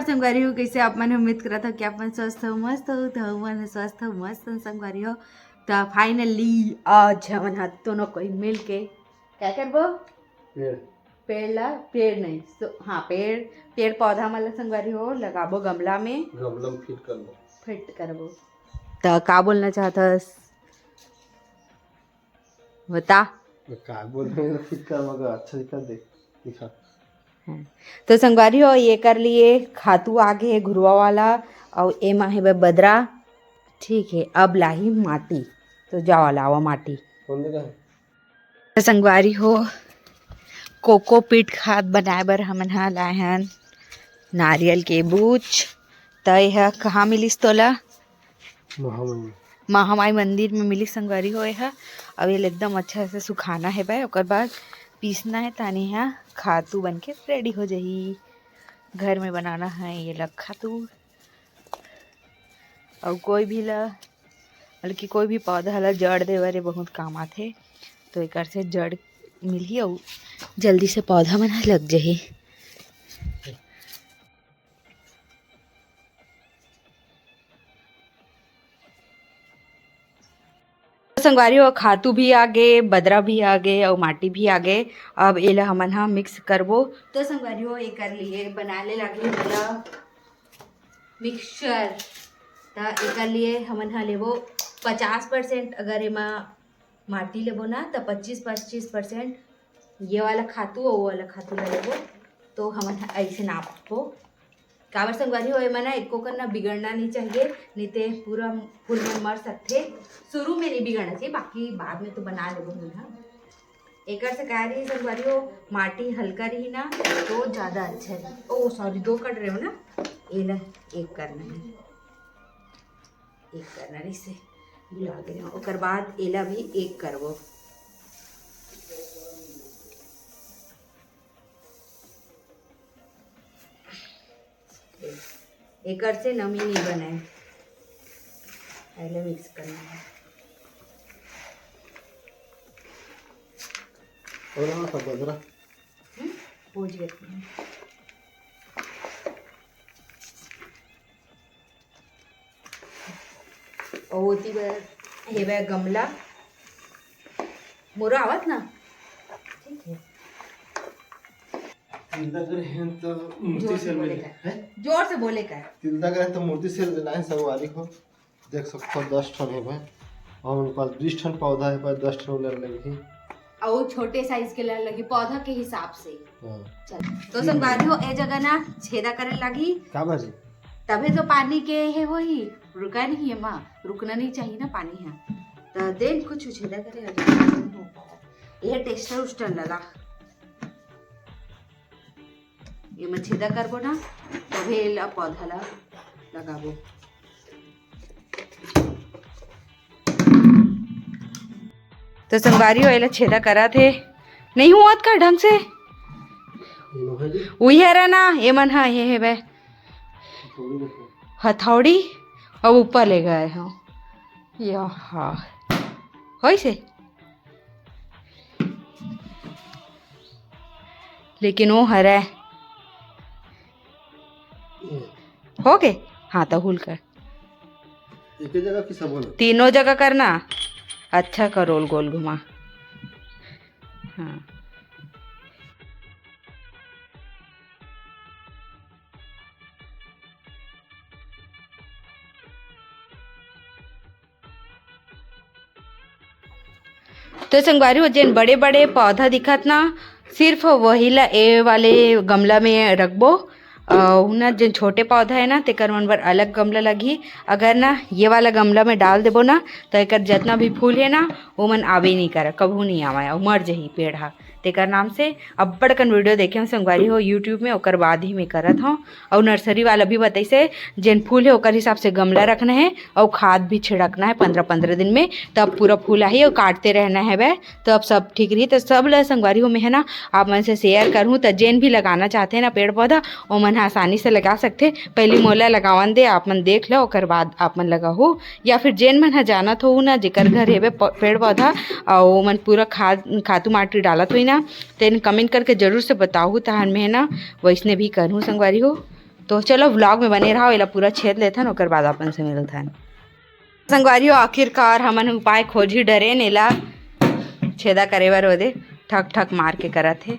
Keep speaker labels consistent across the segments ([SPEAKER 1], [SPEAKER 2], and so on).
[SPEAKER 1] संगवारी हो कैसे आप मैंने उम्मीद करा था कि आप मन स्वस्थ हो मस्त हो तो मन स्वस्थ हो मस्त संगवारी हो। तो फाइनली आज हमन हाथ दोनों कोई मिल के क्या करबो पेड़ नहीं हाँ पेड़ पौधा मतलब संगवारी हो लगाबो गमला में फिट करबो। तो का बोलना चाहतस बता।
[SPEAKER 2] का बोल रहे हैं फिट कर मगर अच्छा दिखा।
[SPEAKER 1] तो संगवारी हो ये कर लिए खातू आगे है घुरवा वाला और एमा है बदरा। ठीक है अब लाही माटी तो जाओ लावा माटी।
[SPEAKER 2] कौन देगा
[SPEAKER 1] तो संगवारी हो कोकोपीट खाद बनाए बर हमन हा लाए हन नारियल के बूच। तो यह कहाँ मिलिस तोला महामाई मंदिर में मिली संगवारी हो। यह अब ये एकदम अच्छा से सुखाना है भाई ओकर बाद पीसना है तानी यहाँ खातू बन के रेडी हो जाही। घर में बनाना है ये लग खातू और कोई भी ला मतलब कि कोई भी पौधा ला जड़ दे बारे बहुत काम आथे। तो एक से जड़ मिलही और जल्दी से पौधा बना लग जाही। संगवारी हो खातू भी आगे बदरा भी आगे और माटी भी आगे। अब एला हमन हा मिक्स करबो। तो संगवारी हो ये कर लिए बनाने लगे मतलब मिक्सचर। तो एक लिए हमन हा लेबो 50% अगर एमा माटी लेबो ना तो 25% ये वाला खातू और वो वाला खातू लेबो। तो हमन हा ऐसे नापबो काबर संगवारी हो एमा ना एको करना बिगड़ना नहीं चाहिए नहीं तो पूरा फूल में मर सकते। शुरू में नहीं बिगड़ना चाहिए बाकी बाद में तो बना लेबो ना। एक से कह रही संगवारी हो माटी हल्का रही ना तो ज़्यादा अच्छा है। ओ सॉरी 2 कट रहे हो ना ये ना एक करना है इसे भुला गए और बाद एला भी एक करबो। एक से नमी नहीं बनाए पहले मिक्स करना है।
[SPEAKER 2] और ना सब बदरा
[SPEAKER 1] पूछ लेते हैं। और होती है गमला मोरा आवत ना ठीक है।
[SPEAKER 2] तिलदागर हैं तो मूर्ति से मिले हैं
[SPEAKER 1] जोर से बोले का
[SPEAKER 2] तिलदागर हैं तो मूर्ति से लाए संगवारी को देख सकते हो 10 टन है भाई और उनके पास 20 टन पौधा है पर 10 टन लगी
[SPEAKER 1] और छोटे साइज के लगी पौधा के हिसाब से। चल तो संगवारी हो ए जगह ना छेदा करे लगी
[SPEAKER 2] का बाजी
[SPEAKER 1] तभी तो पानी के है वही रुका नहीं है माँ रुकना नहीं चाहिए ना पानी है तो देख कुछ छेदा करे लगी ये टेस्टर उस्टर लला ये मैं छेदा करबो ना तभी ला पौधा ला लगाबो। तो संगवारी हो एला छेदा करा थे नहीं हुआ का ढंग से वही है ना ये मन हाँ ये है बे हथौड़ी अब ऊपर ले गए हो हाँ हो से लेकिन वो हरा हो गए। हाँ तो हुल कर
[SPEAKER 2] एक जगह की सब बोलो
[SPEAKER 1] तीनों जगह करना अच्छा कर रोल गोल घुमा। हाँ तो संगवारी हो जेन बड़े बड़े पौधा दिखत ना सिर्फ वही ला ए वाले गमला में रखबो। ना जो छोटे पौधा है ना तेकर मन बर अलग गमला लगी। अगर ना ये वाला गमला में डाल देबो ना तो एक जितना भी फूल है ना वो मन आवे नहीं करे कभू नहीं आवा और मर जही पेड़ हा। तेकर नाम से अब्बड़ कन वीडियो देखे हम संगवारी हो यूट्यूब में ओकर बाद ही मैं करत हूँ। और नर्सरी वाला भी बताइसे जेन फूल है ओकर हिसाब से गमला रखना है और खाद भी छिड़कना है 15-15 दिन में तब पूरा फूल आई और काटते रहना है वह तो अब सब ठीक रही। तो सब ल संगवारी हो मैं है ना आप मन से शेयर करूँ तो जेन भी लगाना चाहते हैं ना पेड़ पौधा वो मन आसानी से लगा सकते। पहले मोला लगावन दे आप मन देख लो ओकर बाद आप मन लगाहो या फिर जेन मन जानत हो ना जेकर घर हेबे पेड़ पौधा और मन पूरा खातू माटी डालत हुई ना तेन कमेंट करके जरूर से बताओ तहन में है ना वैसने भी करूँ संगवारी हो। तो चलो व्लॉग में बने रहो, एला पूरा छेद लेथन ओकर बाद अपन से मिलथन। संगवारियों आखिरकार हमन उपाय खोजी डरे नेला छेदा करे बर ओदे ठक ठक मार के करत हे।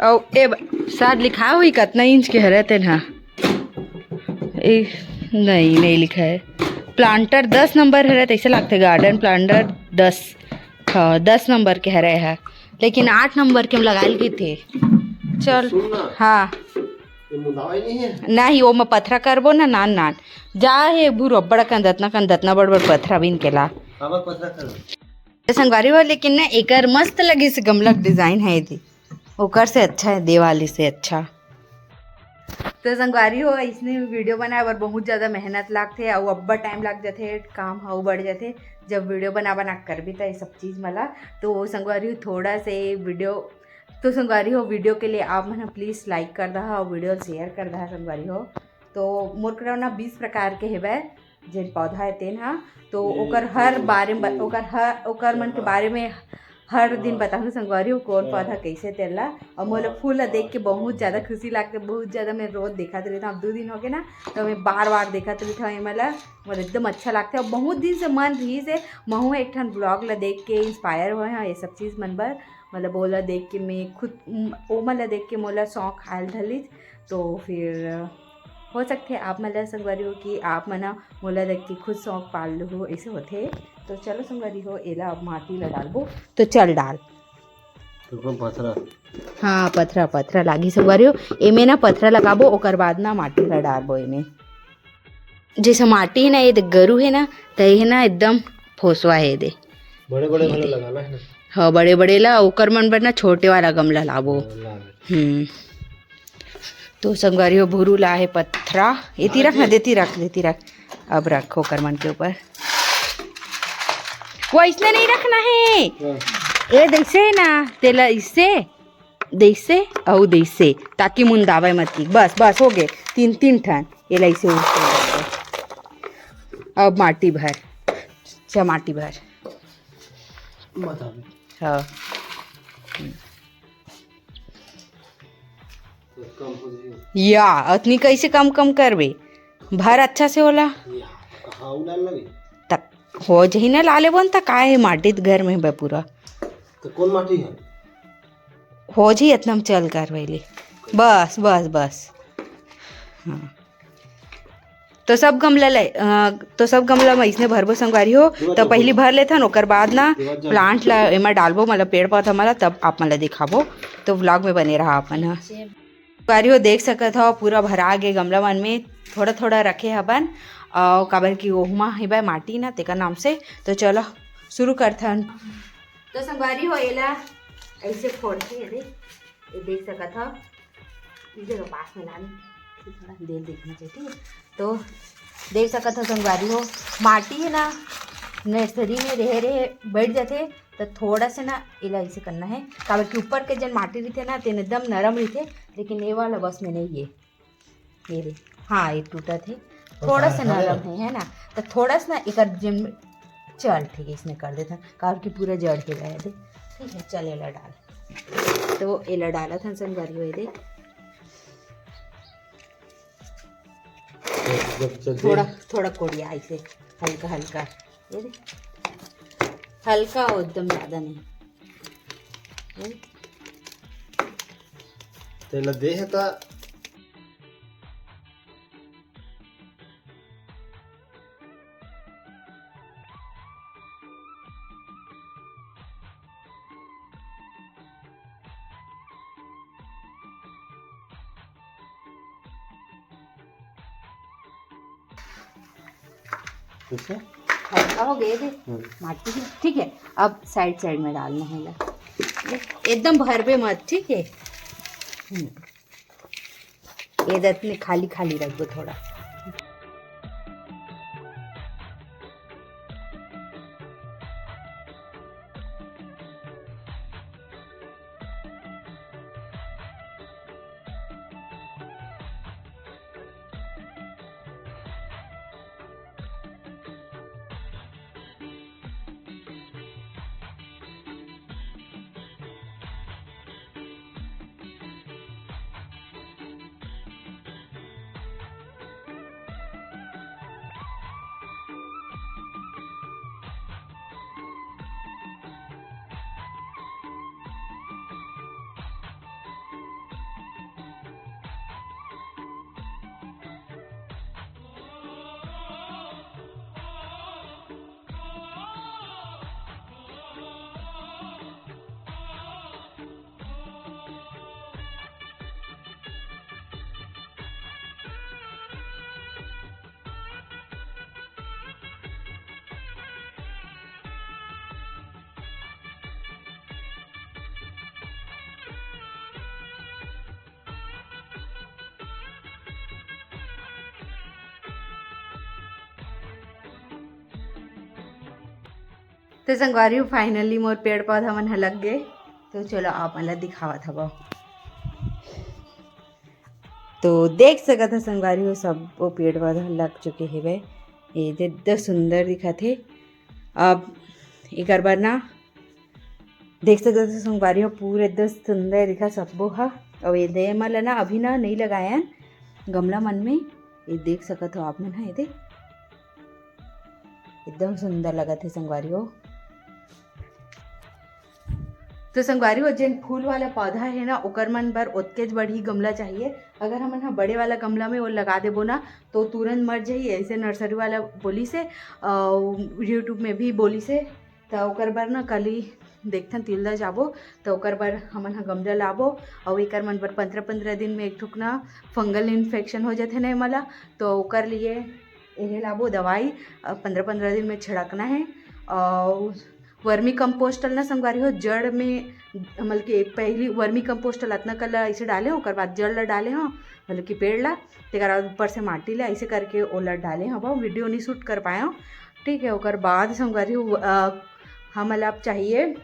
[SPEAKER 1] और ए साथ लिखा हुई कितना इंच के हरे तेन हा नहीं लिखा है। प्लांटर 10 नंबर हरे ऐसे लगते, गार्डन प्लांटर 10, हाँ 10 नंबर के हरे है, लेकिन 8 नंबर के हम लगाए गए थे। चल हाँ नहीं वो मैं पथरा करबो ना नान नान जा है भूरो बड़ा कंदतना बड़ बड़ पथरा बिन के ला संगवारी हो। लेकिन ना एकर मस्त लगी से गमला डिजाइन है थी ओकर से अच्छा है देवाली से अच्छा। तो संगवारी हो इसने वीडियो बनाए बर बहुत ज़्यादा मेहनत लागथे और अब्बा टाइम लग जाते, काम हाउ बढ़ जाते जब वीडियो बना कर भी ये सब चीज़ मला। तो संगवारी हो थोड़ा से वीडियो तो संगवारी हो वीडियो के लिए आप मन प्लीज़ लाइक कर दहा और वीडियो शेयर कर दहा संगवारी हो। तो मोर करा ना 20 प्रकार के हेबे जिन पौधा है तेन हा, तो ओकर हर बारे में ओकर मन के बारे में हर दिन बताऊँ संगवारी हो कौन पौधा कैसे तेला। और मोला फूल देख के बहुत ज़्यादा खुशी लागते, बहुत ज़्यादा मैं रोज़ देखा रहता हूँ। अब 2 दिन हो गए ना तो मैं बार देखा रहता हूँ, मोला एकदम अच्छा लगता है। और बहुत दिन से मन रही से महू एक ठन ब्लॉग ला देख के इंस्पायर हुए हैं ये सब चीज़ मन बर, मतलब ओला देख के मैं खुद ओ मला देख के मोला शौक आयल धलिस। तो फिर हो सकते आप मला संगवारी हो कि आप मना मोला देख के खुद शौक पाल लो ऐसे होते। तो चलो संगवारी हो एला अब माटी ला डालबो, तो चल डाल
[SPEAKER 2] तो पथरा
[SPEAKER 1] हाँ पथरा लागी संगवारी हो। एमे ना पथरा लगाबो ओकर बाद ना माटी ला डालबो। एमे जैसे माटी है ना ये गरु है ना तो ये ना एकदम फोसवा है दे
[SPEAKER 2] बड़े बड़े भले लगाना है ना। हाँ
[SPEAKER 1] बड़े बड़े ला ओकर मन बर ना छोटे वाला गमला लाबो। तो संगवारी हो भूरू ला है पथरा इति रख ना देती रख अब रखो कर मन के ऊपर। वो इसने नहीं रखना है ये दैसे है ना तेला इससे दैसे और दैसे ताकि मुंदावे मत की बस हो गए 3 ठन ये ऐसे अब माटी भर माटी भर हाँ या अतनी कैसे कम करबे भर अच्छा से होला तक हो जही ना लाले बन तक आए माटी घर में बे पूरा
[SPEAKER 2] तो कौन माटी है
[SPEAKER 1] हो जी इतना हम चल कर वैले बस हाँ। तो सब गमला में इसने भरबो संगवारी हो। तो पहली भर लेथन ओकर बाद ना प्लांट ला एमा डालबो मतलब पेड़ पौधा मला तब आप मला दिखाबो। तो व्लॉग में बने रहा अपन हा संगवारी हो देख सकत हो पूरा भरा गे गमला मन में थोड़ा रखे हबन और काबर की ओहमा हेबा माटी ना तेका नाम से। तो चलो शुरू करथन। तो संगवारी हो एला ऐसे फोड़ के ये देख सकत हो जगह पास में लानी थोड़ा देर देखना चाहिए ठीक है। तो देख सकत हो संगवारी हो माटी है ना नर्सरी में रहे बैठ जाते तो थोड़ा से ना एला ऐसे करना है काबर के ऊपर के जन माटी रहते ना तेन एकदम नरम रहते, लेकिन ये वाला बस में नहीं ये रे हाँ ये टूटा थे थोड़ा सा नरम है ना। तो थोड़ा सा ना एक जिन चल ठीक है इसमें कर देते काबर की पूरा जड़ के गए थे ठीक है। चल एला डाल तो एला डाला था संगवारी हो दे थोड़ा कोड़िया ऐसे हल्का ये दे हल्का हो एकदम ज़्यादा नहीं
[SPEAKER 2] तेला दे है का
[SPEAKER 1] हल्का हो गए थे माटी ठीक है। अब साइड में डालना है एकदम भर पे मत ठीक है। ये दत में खाली रख दो थोड़ा तो संगवारी फाइनली मोर पेड़ पौधा मन ह लग गए। तो चलो आप मन ला दिखावत हव। तो देख सकत ह संगवारी हो सब वो पेड़ पौधा लग चुके हेवे। ये इतना सुंदर दिखत हे। अब एकर बर ना देख सकते हो संगवारी हो पूरे एकदम सुंदर दिखा सबो ह। और ये दे मन ला ना अभी ना नहीं लगाया गमला मन में। ये देख सकत हो आप मन ह। ये एकदम सुंदर लगत है संगवारी हो। तो संगवारी हो जेन फूल वाला पौधा है ना ओकर मन बर ओतकेच बड़ी गमला चाहिए। अगर हमन हा बड़े वाला गमला में वो लगा देबो ना तो तुरंत मर जाही। ऐसे नर्सरी वाला बोली से यूट्यूब में भी बोली से। तो ओकर बर ना कल ही देखथन तिलदा जाबो तो ओकर बर हमन हा गमला लाबो। और एकर मन बर 15-15 दिन में एक ठुक ना फंगल इन्फेक्शन हो जाथे ना मला। तो ओकर लिए यह लाबो दवाई 15-15 दिन में छिड़कना है। और वर्मी कंपोस्ट ना संगवारी हो जड़ में मतलब कि पहली वर्मी कंपोस्ट अतना कल ऐसे डाले ओकर बाद जड़ ला डाले हो मतलब कि पेड़ ला तेकर ऊपर से माटी ला ऐसे करके ओला डाले हवा। वीडियो नहीं शूट कर पाया ठीक है। ओकर बाद संगवारी हमन अब चाहिए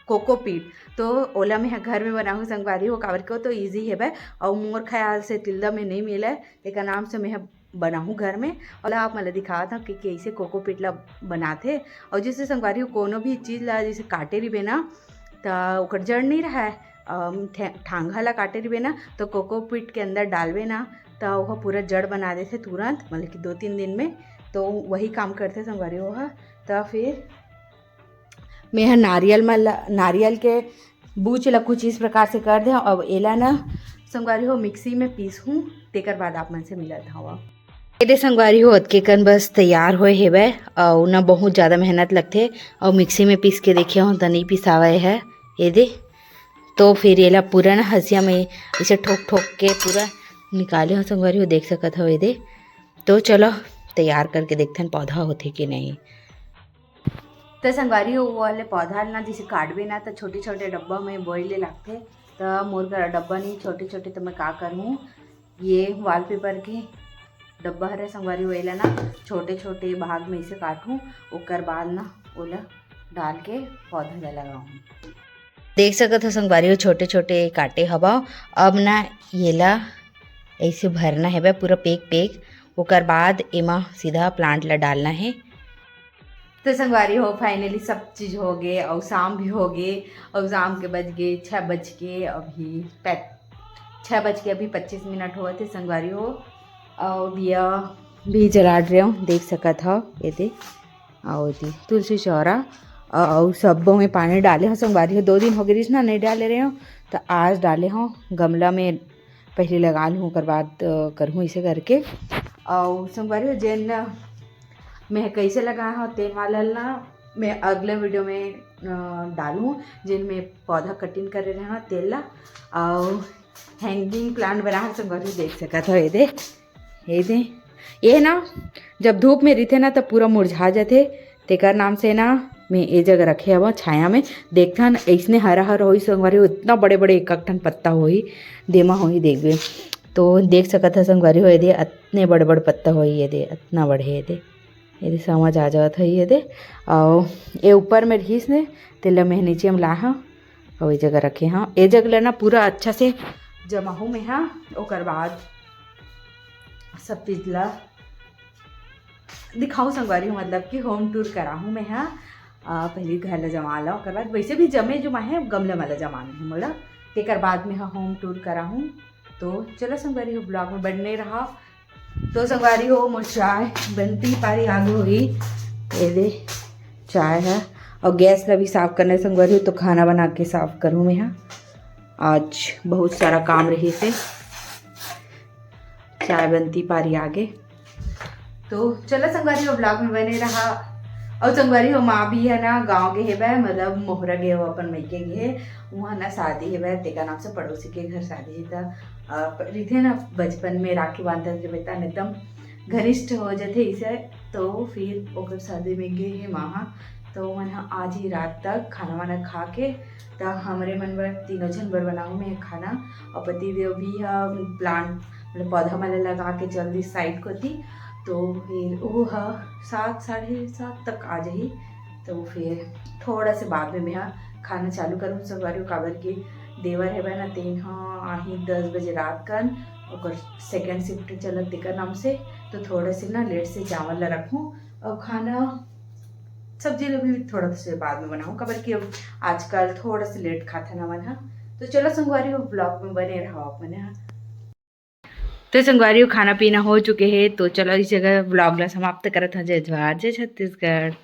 [SPEAKER 1] कोकोपीट। तो ओला मैं घर में बनाऊँ संगवारी हो काबर को तो ईजी है भाई। और मोर ख्याल से तिल्दा में नहीं मिला तेकर नाम से मैं बनाऊँ घर में। और आप मतलब दिखा था कि कैसे कोकोपीट ला बनाते। और जैसे संगवारी हो कोनो भी चीज़ ला जैसे काटे रही ना तो ओकर जड़ नहीं रहा है ठांगा ला काटे रही ना तो कोकोपीट के अंदर डालवे ना तो वह पूरा जड़ बना देते तुरंत मतलब कि 2-3 दिन में। तो वही काम करते संगवारी हो। तो फिर मैं नारियल के बूच ला कुछ इस प्रकार से कर दे। अब एला ना संगवारी हो मिक्सी में पीसूँ तेकर बाद आप मन से मिलत हवा। ये संगवारी हो के कन बस तैयार होए हेबे। और ना बहुत ज़्यादा मेहनत लगथे और मिक्सी में पीस के देखे हो तो नहीं पिसावे है ये दे। तो फिर ये ला पूरा ना हसिया में इसे ठोक ठोक के पूरा निकाले हो संगवारी हो देख सकत हो ये दे। तो चलो तैयार करके देखते पौधा होते कि नहीं। तो संगवारी हो वो वाले पौधा ना जैसे काटबे ना तो छोटे छोटे डब्बा में बोई ले लगते। तो मोर का डब्बा नहीं छोटे छोटे तो मैं का करूँ ये वॉलपेपर के डब्बा हरे संगवारी हो एला ना छोटे छोटे भाग में इसे काटूँ ओकर बाद ना ओला डाल के पौधा ला लगाऊँ। देख सकत हो संगवारी हो छोटे छोटे काटे हवा। अब ना ये ला ऐसे भरना है पूरा पेक ओकर बाद एमा सीधा प्लांट ला डालना है। तो संगवारी हो फाइनली सब चीज़ हो गए और शाम भी हो गए। और शाम के बज गए 6 बज के अभी 25 मिनट हुए थे संगवारी हो। और दिया भी जला रहे हो देख सकत हो ये दे। और तुलसी चौरा और सबों में पानी डाले हो संगवारी हो। 2 दिन हो गए ना नहीं डाले रहे हो तो आज डाले हो गमला में पहले लगा लूँ ओकर बाद करूँ इसे करके। और संगवारी हो जेन मैं कैसे लगाया हो तेल वाला ना मैं अगले वीडियो में डालूँ जिनमें पौधा कटिंग करे रहे हो तेल ला। और हैंगिंग प्लांट बना संगवारी देख सकत हो ये दे ये ना जब धूप में रहते ना तो पूरा मुरझा जाते। तेकर नाम से ना मैं ये जगह रखे हवा छाया में देखथन ऐसने हरा हरा होई संगवारी इतना बड़े बड़े एक ठन पत्ता होई देमा होई देखबे तो देख सकत है संगवारी हो। ये दे इतने बड़े बड़े पत्ता होई ये दे इतना बड़े ये दे समझ आ जात है ये दे। और ये ऊपर में रहीस ने तेला मैं नीचे में लाहा और ये जगह रखे हाँ ये जगह ना पूरा अच्छा से जमा हूँ मैं हाँ। ओकर बाद सब चीज़ ला दिखाऊँ संगवारी हूँ मतलब कि होम टूर कराऊँ मैं हाँ। पहले घर ला जमा ला ओकर बाद वैसे भी जमा है गमला वाला जमाना है मोला तेकर बाद में हाँ होम टूर कराऊँ। तो चलो संगवारी हो ब्लॉग में बनने रहा। तो संगवारी हो मोर चाय बनती पारी आगे हुई ये दे चाय है। और गैस ला भी साफ़ करना है संगवारी हो तो खाना बना के साफ़ करूँ मैं हाँ। आज बहुत सारा काम रही से चाय बनती पारी आगे। तो चलो संगवारी हो ब्लॉग में बने रहा। और संगवारी हो माँ भी है ना गाँव गए है मतलब मोहरा गए हो अपन मैके गए वहाँ ना शादी है तेका नाम से पड़ोसी के घर शादी है। तो ना बचपन में राखी बांधते थे बेटा एकदम घनिष्ठ हो जाते इसे। तो फिर ओकर शादी में गए है वहाँ तो मन आज ही रात तक खाना वाना खा के तो हमारे मन बर तीनों जन बर बनाऊँ मैं खाना। और पति देव भी है प्लांट मतलब पौधा वाला लगा के जल्दी साइड को थी। तो फिर वो हाँ 7 साढ़े 7 तक आ जाही। तो फिर थोड़ा से बाद में मैं खाना चालू करूँ संगवारी काबर के देवर है ना तेन हाँ आही 10 बजे रात कन और सेकेंड शिफ्ट चलत तेकर नाम से। तो थोड़ा से ना लेट से चावल ला रखूँ और खाना सब्जी लोग भी थोड़ा से बाद में बनाऊँ काबर कि अब आजकल थोड़ा से लेट खाता ना मन। तो चलो संगवारी हो ब्लॉग में बने रहो आप मैंने। तो संगवारी खाना पीना हो चुके हैं तो चलो इस जगह ब्लॉग ला समाप्त करत हैं। जय जवाहर जय छत्तीसगढ़।